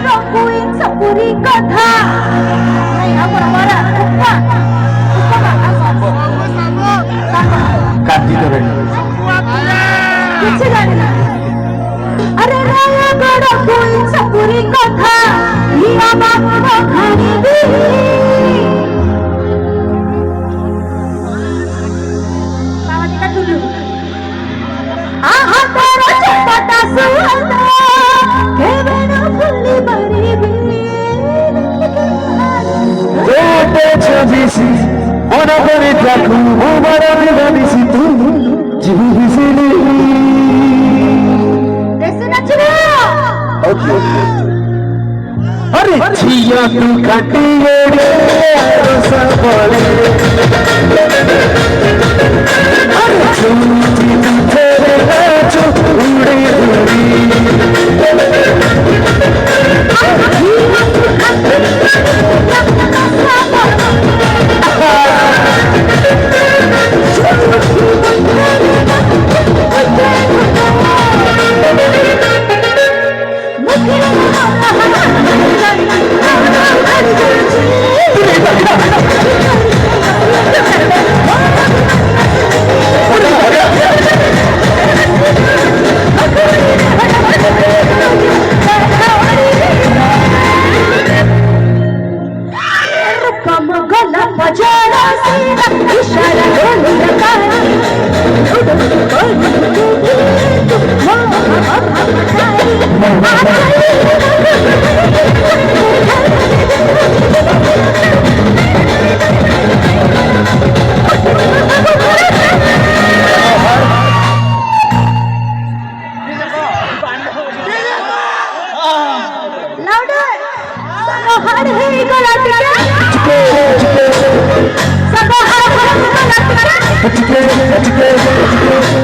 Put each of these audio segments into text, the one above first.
rongkuin sepuri kota. Hey, apa namanya? Lupa. Lupa nggak? Apa? Kanji tuh kan. Kecil kan? Are raya rongkuin sepuri kota. Iya bangga hari ini. Perhatikan dulu. Aha tera cepat suara. Kevena fully bari. Jote chabisi, ona kare takhu, umara bidabisi tu, jibi sili. Desi nachna. Okay. अरे छिया तू खटिए रे रोसा बोले अरे चूची तेरे नाचो उड़े उड़ी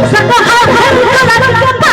Satu hal